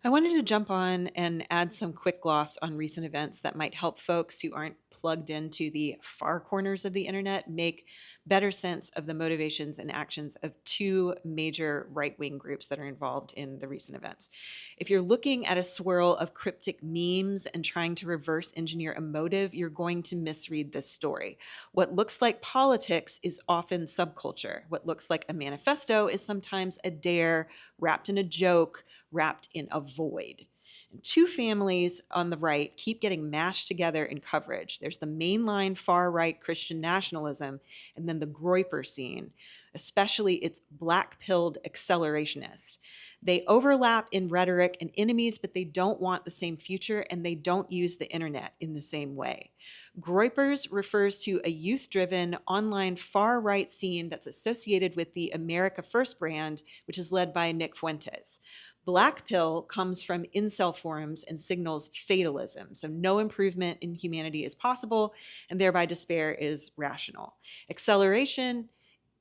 I wanted to jump on and add some quick gloss on recent events that might help folks who aren't plugged into the far corners of the internet make better sense of the motivations and actions of two major right wing groups that are involved in the recent events. If you're looking at a swirl of cryptic memes and trying to reverse engineer a motive, you're going to misread this story. What looks like politics is often subculture. What looks like a manifesto is sometimes a dare wrapped in a joke wrapped in a void. And two families on the right keep getting mashed together in coverage. There's the mainline far right Christian nationalism, and then the Groyper scene, especially its black pilled accelerationists. They overlap in rhetoric and enemies, but they don't want the same future and they don't use the internet in the same way. Groypers refers to a youth driven online far right scene that's associated with the America First brand, which is led by Nick Fuentes. Black pill comes from incel forums and signals fatalism. So, no improvement in humanity is possible, and thereby despair is rational. Acceleration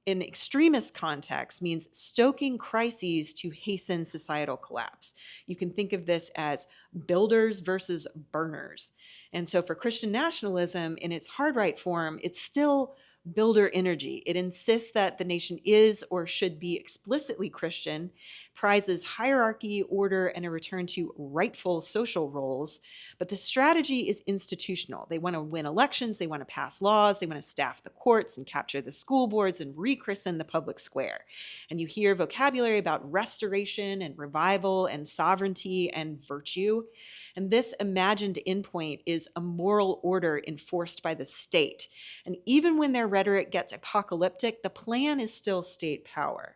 in extremist contexts means stoking crises to hasten societal collapse. You can think of this as builders versus burners. And so for Christian nationalism in its hard right form, it's still builder energy. It insists that the nation is or should be explicitly Christian, prizes hierarchy, order, and a return to rightful social roles. But the strategy is institutional. They want to win elections, they want to pass laws, they want to staff the courts and capture the school boards and rechristen the public square. And you hear vocabulary about restoration and revival and sovereignty and virtue. And this imagined endpoint is a moral order enforced by the state. And even when their rhetoric gets apocalyptic, the plan is still state power.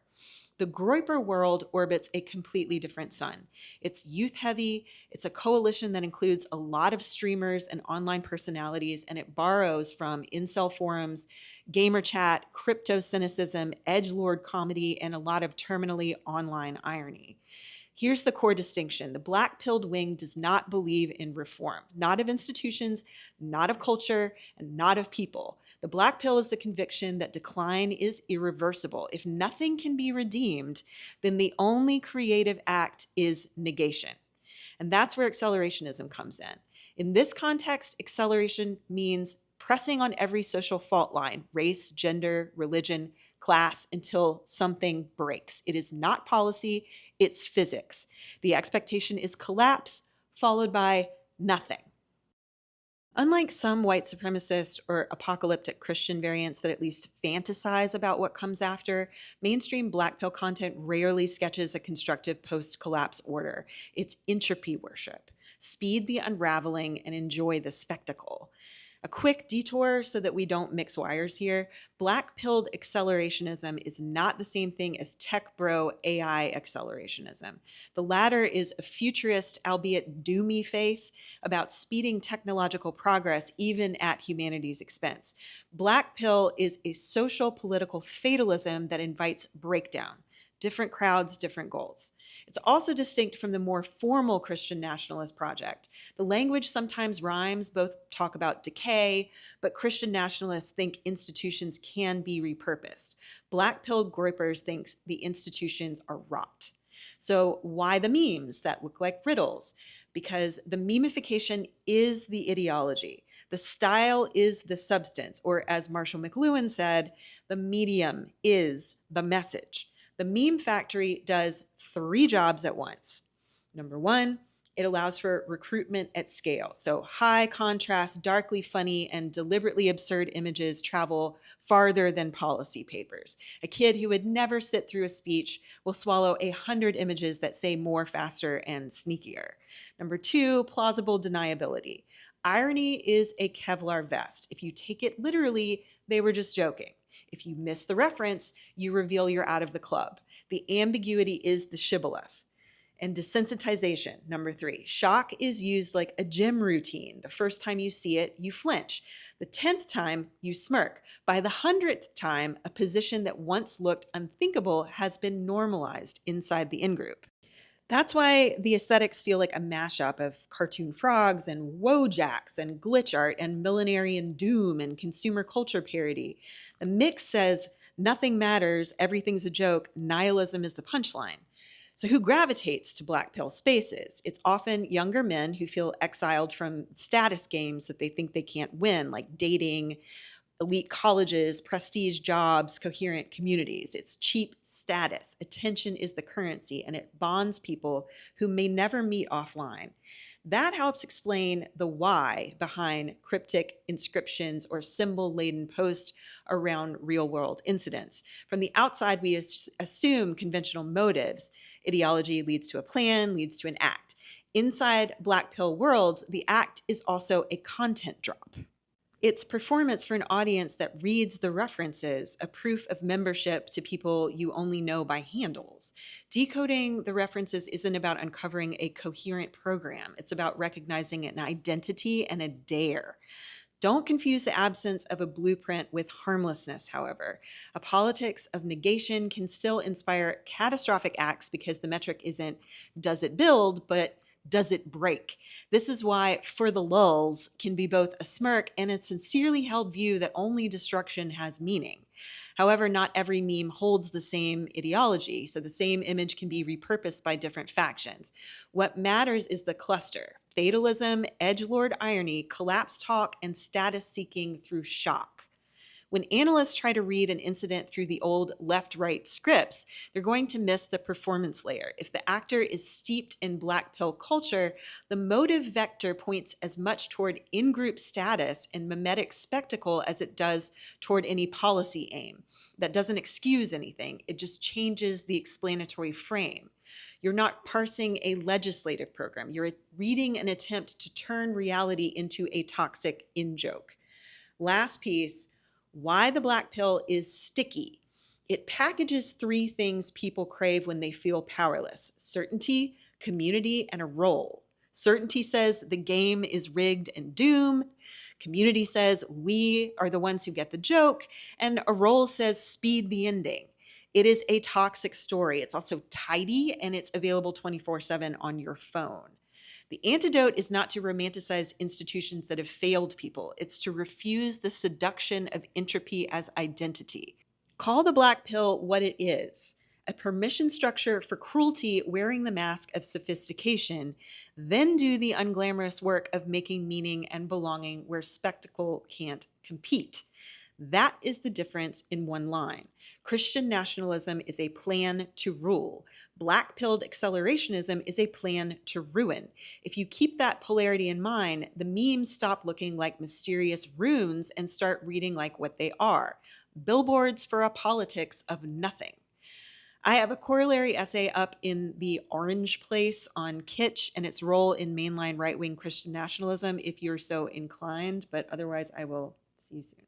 The Groyper world orbits a completely different sun. It's youth heavy, it's a coalition that includes a lot of streamers and online personalities, and it borrows from incel forums, gamer chat, crypto cynicism, edgelord comedy, and a lot of terminally online irony. Here's the core distinction. The black pilled wing does not believe in reform, not of institutions, not of culture, and not of people. The black pill is the conviction that decline is irreversible. If nothing can be redeemed, then the only creative act is negation. And that's where accelerationism comes in. In this context, acceleration means pressing on every social fault line, race, gender, religion, class, until something breaks. It is not policy, it's physics. The expectation is collapse, followed by nothing. Unlike some white supremacist or apocalyptic Christian variants that at least fantasize about what comes after, mainstream black pill content rarely sketches a constructive post collapse order. It's entropy worship. Speed the unraveling and enjoy the spectacle. A quick detour so that we don't mix wires here. Black pilled accelerationism is not the same thing as tech bro AI accelerationism. The latter is a futurist, albeit doomy faith about speeding technological progress even at humanity's expense. Black pill is a social political fatalism that invites breakdown. Different crowds, different goals. It's also distinct from the more formal Christian nationalist project. The language sometimes rhymes, both talk about decay, but Christian nationalists think institutions can be repurposed. Black-pilled groypers think the institutions are rot. So why the memes that look like riddles? Because the memification is the ideology. The style is the substance, or as Marshall McLuhan said, the medium is the message. The meme factory does three jobs at once. Number one, it allows for recruitment at scale. So high contrast, darkly funny, and deliberately absurd images travel farther than policy papers. A kid who would never sit through a speech will swallow 100 images that say more, faster, and sneakier. Number two, plausible deniability. Irony is a Kevlar vest. If you take it literally, they were just joking. If you miss the reference, you reveal you're out of the club. The ambiguity is the shibboleth. And desensitization, number three. Shock is used like a gym routine. The first time you see it, you flinch. The 10th time, you smirk. By the 100th time, a position that once looked unthinkable has been normalized inside the in-group. That's why the aesthetics feel like a mashup of cartoon frogs and Wojaks and glitch art and millenarian doom and consumer culture parody. The mix says nothing matters, everything's a joke, nihilism is the punchline. So, who gravitates to black pill spaces? It's often younger men who feel exiled from status games that they think they can't win, like dating, elite colleges, prestige jobs, coherent communities. It's cheap status. Attention is the currency, and it bonds people who may never meet offline. That helps explain the why behind cryptic inscriptions or symbol laden posts around real world incidents. From the outside, we assume conventional motives. Ideology leads to a plan, leads to an act. Inside Black Pill worlds, the act is also a content drop. It's performance for an audience that reads the references, a proof of membership to people you only know by handles. Decoding the references isn't about uncovering a coherent program. It's about recognizing an identity and a dare. Don't confuse the absence of a blueprint with harmlessness, however. A politics of negation can still inspire catastrophic acts because the metric isn't does it build, but does it break? This is why For the Lulz can be both a smirk and a sincerely held view that only destruction has meaning. However, not every meme holds the same ideology, so the same image can be repurposed by different factions. What matters is the cluster: fatalism, edgelord irony, collapse talk, and status seeking through shock. When analysts try to read an incident through the old left-right scripts, they're going to miss the performance layer. If the actor is steeped in black pill culture, the motive vector points as much toward in-group status and mimetic spectacle as it does toward any policy aim. That doesn't excuse anything. It just changes the explanatory frame. You're not parsing a legislative program. You're reading an attempt to turn reality into a toxic in-joke. Last piece: why the black pill is sticky. It packages three things people crave when they feel powerless: certainty, community, and a role. Certainty says the game is rigged and doomed. Community says we are the ones who get the joke. And a role says speed the ending. It is a toxic story. It's also tidy, and it's available 24/7 on your phone. The antidote is not to romanticize institutions that have failed people. It's to refuse the seduction of entropy as identity. Call the black pill what it is: a permission structure for cruelty wearing the mask of sophistication. Then do the unglamorous work of making meaning and belonging where spectacle can't compete. That is the difference in one line. Christian nationalism is a plan to rule. Black-pilled accelerationism is a plan to ruin. If you keep that polarity in mind, the memes stop looking like mysterious runes and start reading like what they are: billboards for a politics of nothing. I have a corollary essay up in the Orange Place on kitsch and its role in mainline right-wing Christian nationalism if you're so inclined, but otherwise I will see you soon.